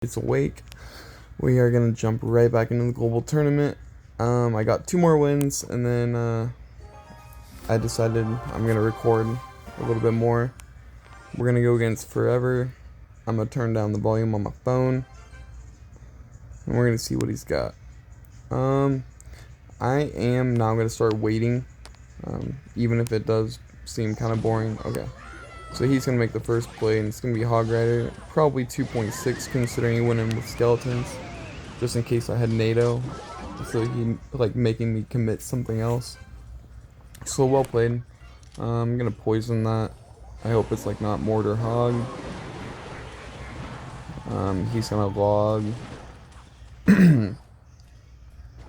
It's awake. We are gonna jump right back into the global tournament. I got 2 more wins, and then I decided I'm gonna record a little bit more. We're gonna go against Forever. I'm gonna turn down the volume on my phone, and we're gonna see what he's got. I am now gonna start waiting, even if it does seem kind of boring. Okay. So he's going to make the first play, and it's going to be Hog Rider. Probably 2.6, considering he went in with Skeletons. Just in case I had NATO. So he, making me commit something else. So well played. I'm going to poison that. I hope it's, not Mortar Hog. He's going to log. I'm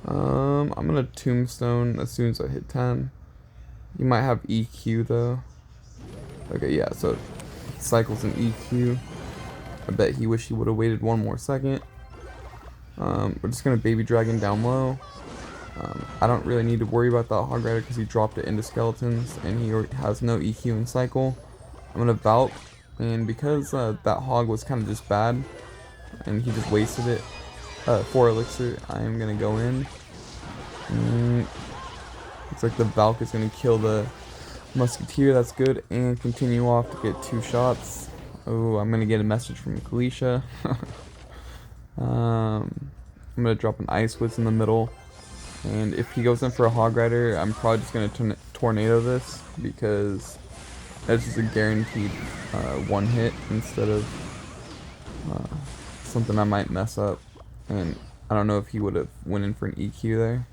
going to Tombstone as soon as I hit 10. He might have EQ, though. Okay, yeah, so cycles an EQ. I bet he wish he would have waited one more second. We're just going to Baby Dragon down low. I don't really need to worry about that Hog Rider because he dropped it into Skeletons and he has no EQ in cycle. I'm going to Valk, and because that Hog was kind of just bad and he just wasted it, 4 Elixir, I am going to go in. Looks like the Valk is going to kill the Musketeer, that's good, and continue off to get 2 shots. Oh, I'm gonna get a message from Kalisha. I'm gonna drop an Ice Wiz in the middle, and if he goes in for a Hog Rider, I'm probably just gonna tornado this because that's just a guaranteed 1 hit instead of something I might mess up. And I don't know if he would have went in for an EQ there.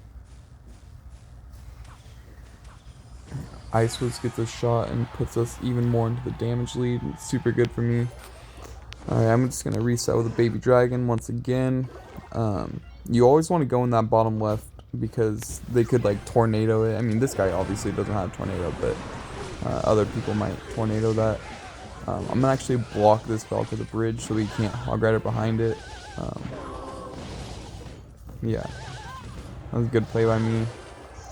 Ice Wiz gets a shot and puts us even more into the damage lead. It's super good for me. Alright, I'm just going to reset with a Baby Dragon once again. You always want to go in that bottom left because they could tornado it. I mean, this guy obviously doesn't have tornado, but other people might tornado that. I'm going to actually block this Valk to the bridge so he can't Hog Rider behind it. Yeah, that was a good play by me.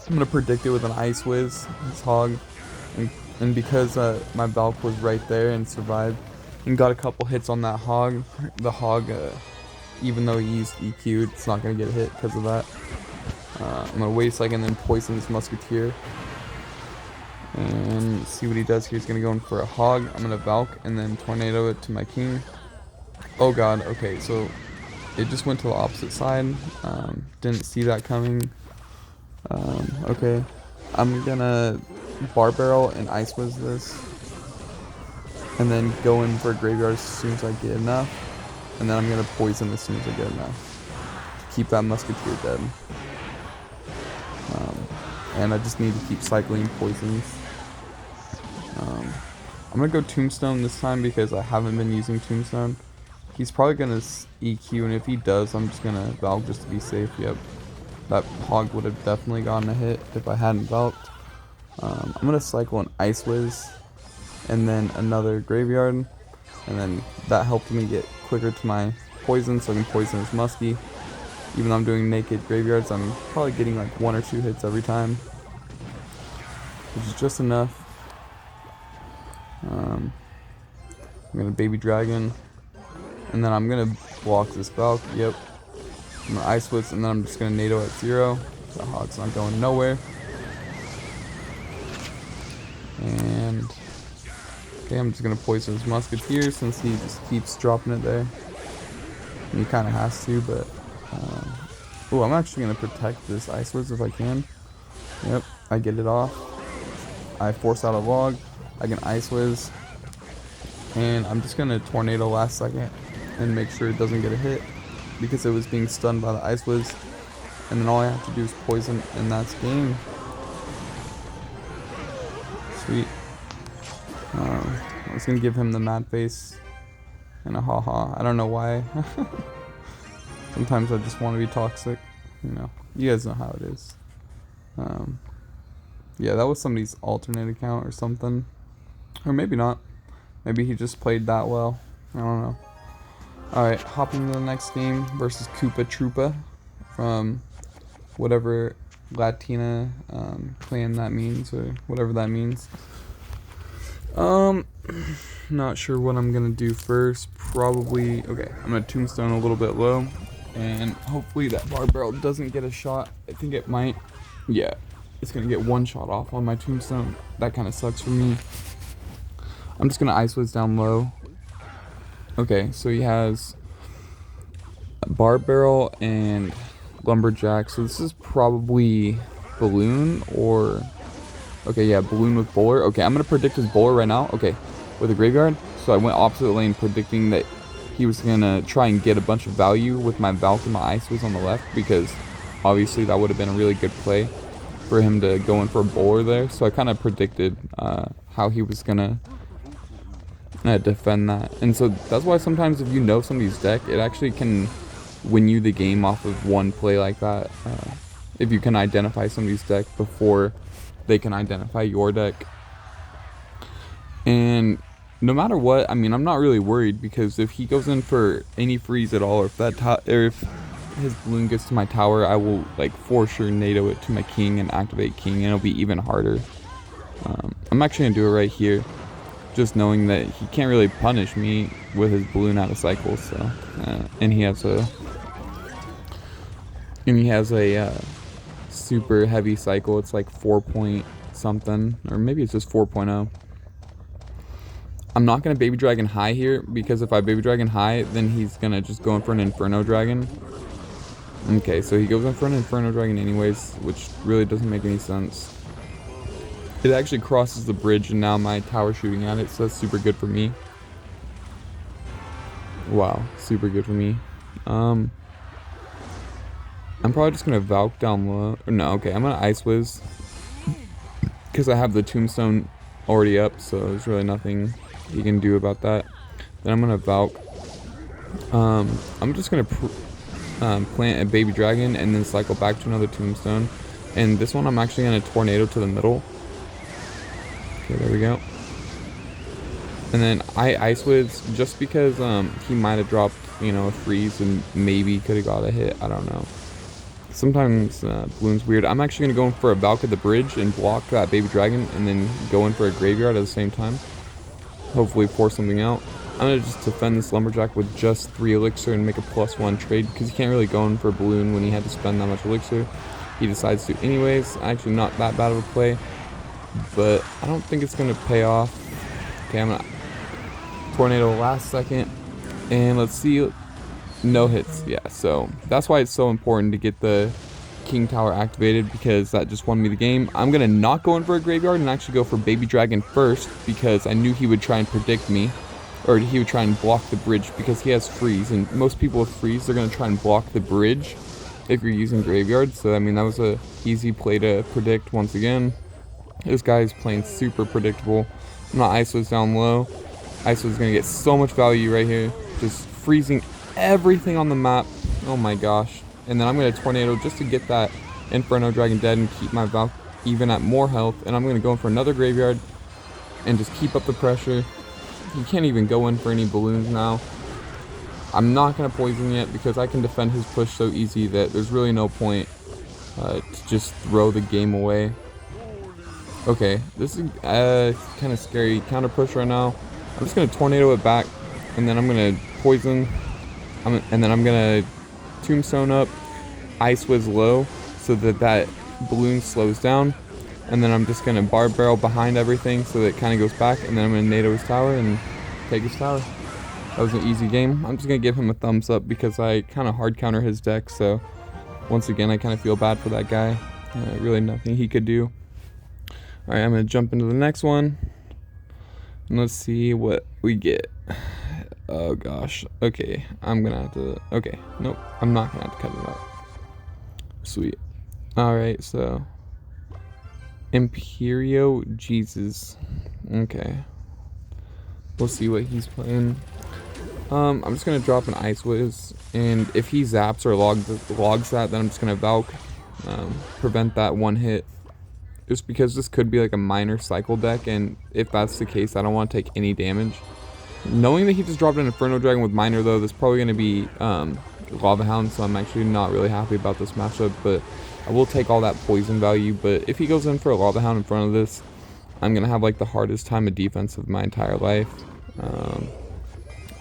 I'm going to predict it with an Ice Wiz, his Hog, and because my Valk was right there and survived and got a couple hits on that Hog, the Hog, even though he used EQ, it's not going to get hit because of that. I'm going to wait a second and then poison this Musketeer and see what he does here. He's going to go in for a Hog. I'm going to Valk and then tornado it to my King. Oh god, okay, so it just went to the opposite side. Didn't see that coming. Okay, I'm gonna Bar Barrel and Ice Wiz this, and then go in for a Graveyard as soon as I get enough, and then I'm gonna poison as soon as I get enough to keep that Musketeer dead. And I just need to keep cycling poisons. I'm gonna go Tombstone this time because I haven't been using Tombstone. He's probably gonna EQ, and if he does, I'm just gonna Valk just to be safe. Yep. That Hog would have definitely gotten a hit if I hadn't Valked. I'm going to cycle an Ice Wiz and then another Graveyard. And then that helped me get quicker to my poison so I can poison his Muskie. Even though I'm doing naked Graveyards, I'm probably getting 1 or 2 hits every time, which is just enough. I'm going to Baby Dragon. And then I'm going to block this Valk. Yep. I'm going to Ice Wiz, and then I'm just going to NATO at 0. The Hog's not going nowhere. And okay, I'm just going to poison his Musketeer since he just keeps dropping it there. And he kind of has to, but... oh, I'm actually going to protect this Ice Wiz if I can. Yep, I get it off. I force out a log. I can Ice Wiz. And I'm just going to tornado last second and make sure it doesn't get a hit, because it was being stunned by the Ice Wiz, and then all I have to do is poison, and that's game. Sweet. I was gonna give him the mad face and a haha. I don't know why. Sometimes I just want to be toxic. You guys know how it is. Yeah, that was somebody's alternate account or something, or maybe not. Maybe he just played that well. I don't know. Alright, hopping to the next game versus Koopa Troopa from whatever Latina clan that means, or whatever that means. Not sure what I'm gonna do first. Probably, okay, I'm gonna tombstone a little bit low, and hopefully that bar barrel doesn't get a shot. I think it might. Yeah, it's gonna get one shot off on my tombstone. That kind of sucks for me. I'm just gonna ice whiz down low. Okay, so he has a bar barrel and lumberjack. So this is probably balloon or, okay, yeah, balloon with bowler. Okay, I'm gonna predict his bowler right now. Okay, with a graveyard. So I went opposite lane predicting that he was gonna try and get a bunch of value with my Valk and my Ice was on the left, because obviously that would have been a really good play for him to go in for a bowler there. So I kind of predicted how he was gonna defend that. And so that's why sometimes if you know somebody's deck, it actually can win you the game off of one play like that. If you can identify somebody's deck before they can identify your deck. And no matter what, I mean, I'm not really worried, because if he goes in for any freeze at all, or if if his balloon gets to my tower, I will like for sure NATO it to my king and activate king, and it'll be even harder. I'm actually gonna do it right here, just knowing that he can't really punish me with his balloon out of cycle. So, and he has a super heavy cycle. It's like 4 point something, or maybe it's just 4.0. I'm not going to Baby Dragon high here, because if I Baby Dragon high, then he's going to just go in for an Inferno Dragon. Okay, so he goes in for an Inferno Dragon anyways, which really doesn't make any sense. It actually crosses the bridge, and now my tower shooting at it, so that's super good for me. Wow, super good for me. I'm probably just going to Valk down low. Or no, okay, I'm going to Ice Whiz, because I have the Tombstone already up, so there's really nothing you can do about that. Then I'm gonna Valk. I'm just gonna plant a Baby Dragon and then cycle back to another Tombstone. And this one I'm actually gonna Tornado to the middle. Okay, there we go. And then I Ice Whiz just because he might have dropped, you know, a freeze and maybe could have got a hit. I don't know. Sometimes Balloon's weird. I'm actually gonna go in for a Valk at the bridge and block that Baby Dragon, and then go in for a Graveyard at the same time. Hopefully force something out. I'm gonna just defend this Lumberjack with just 3 elixir and make a +1 trade, because he can't really go in for a balloon when he had to spend that much elixir. He decides to anyways. Actually not that bad of a play, but I don't think it's gonna pay off. Okay, I'm gonna Tornado last second, and let's see. No hits. Yeah, so that's why it's so important to get the King Tower activated, because that just won me the game. I'm gonna not go in for a Graveyard and actually go for Baby Dragon first, because I knew he would try and predict me, or he would try and block the bridge, because he has freeze, and most people with freeze, they're gonna try and block the bridge if you're using Graveyard. So I mean, that was a easy play to predict once again. This guy is playing super predictable. I'm not Ice Whiz down low. Ice Whiz is gonna get so much value right here, just freezing everything on the map. Oh my gosh. And then I'm going to Tornado just to get that Inferno Dragon dead and keep my Valk even at more health. And I'm going to go in for another Graveyard and just keep up the pressure. He can't even go in for any balloons now. I'm not going to poison yet, because I can defend his push so easy that there's really no point to just throw the game away. Okay, this is kind of scary counter push right now. I'm just going to Tornado it back, and then I'm going to poison. And then I'm going to Tombstone up, Ice Whiz low, so that balloon slows down. And then I'm just going to Bar Barrel behind everything so that it kind of goes back. And then I'm going to NATO his tower and take his tower. That was an easy game. I'm just going to give him a thumbs up, because I kind of hard counter his deck. So once again, I kind of feel bad for that guy. Really nothing he could do. Alright, I'm going to jump into the next one. And let's see what we get. Oh gosh. Okay, I'm gonna have to. Okay, nope, I'm not gonna have to cut it out. Sweet. Alright, so Imperio Jesus. Okay, we'll see what he's playing. I'm just gonna drop an Ice Whiz, and if he zaps or logs that, then I'm just gonna Valk, prevent that one hit. Just because this could be like a minor cycle deck, and if that's the case, I don't want to take any damage. Knowing that he just dropped an Inferno Dragon with Miner, though, this is probably going to be Lava Hound, so I'm actually not really happy about this matchup, but I will take all that poison value. But if he goes in for a Lava Hound in front of this, I'm gonna have like the hardest time of defense of my entire life.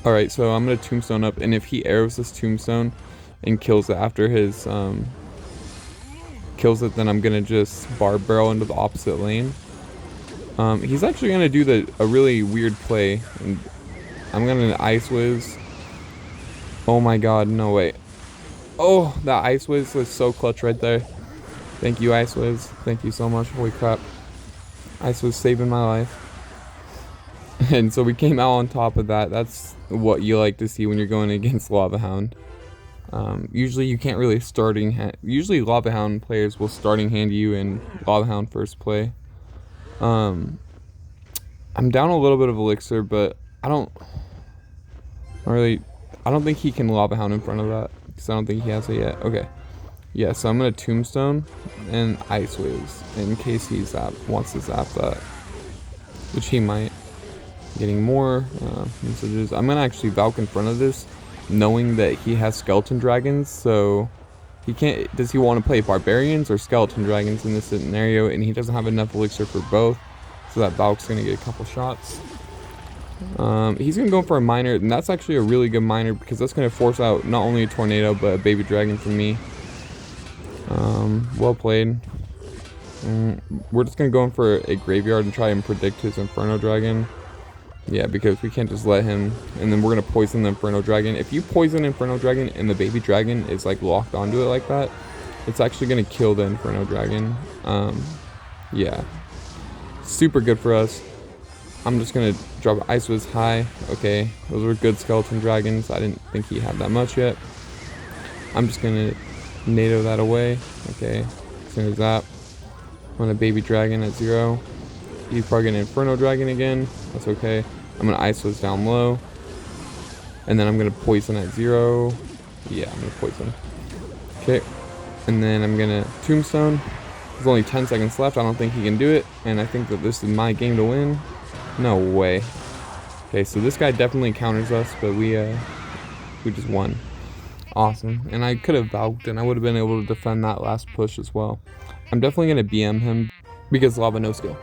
Alright, so I'm gonna tombstone up, and if he arrows this tombstone and kills it after his kills it, then I'm gonna just barb barrel into the opposite lane. He's actually gonna do a really weird play, and I'm gonna ice whiz. Oh my god, no way. Oh, that ice whiz was so clutch right there. Thank you, ice whiz. Thank you so much. Holy crap. Ice was saving my life. And so we came out on top of that. That's what you like to see when you're going against Lava Hound. Usually you can't really usually Lava Hound players will starting hand you in Lava Hound first play. I'm down a little bit of elixir, but I don't think he can Lava Hound in front of that, because I don't think he has it yet. Okay. Yeah, so I'm gonna tombstone and ice whiz in case he wants to zap that, which he might. Getting more messages. I'm gonna actually Valk in front of this, knowing that he has skeleton dragons. So he can't. Does he want to play barbarians or skeleton dragons in this scenario? And he doesn't have enough elixir for both, so that Valk's gonna get a couple shots. He's gonna go for a miner, and that's actually a really good miner because that's gonna force out not only a tornado but a baby dragon from me. Well played. We're just gonna go in for a graveyard and try and predict his Inferno Dragon. Yeah, because we can't just let him, and then we're gonna poison the Inferno Dragon. If you poison Inferno Dragon and the baby dragon is like locked onto it like that, it's actually gonna kill the Inferno Dragon. Yeah, super good for us. I'm just gonna drop Ice Whiz high. Okay, those were good skeleton dragons. I didn't think he had that much yet. I'm just gonna NATO that away. Okay, as soon as that, I'm gonna baby dragon at 0. He's probably gonna Inferno Dragon again. That's okay. I'm gonna Ice Whiz down low, and then I'm gonna poison at 0. Yeah, I'm gonna poison. Okay, and then I'm gonna Tombstone. There's only 10 seconds left. I don't think he can do it, and I think that this is my game to win. No way. Okay, so this guy definitely counters us, but we just won. Awesome. And I could have Valked, and I would have been able to defend that last push as well. I'm definitely gonna BM him because Lava no skill.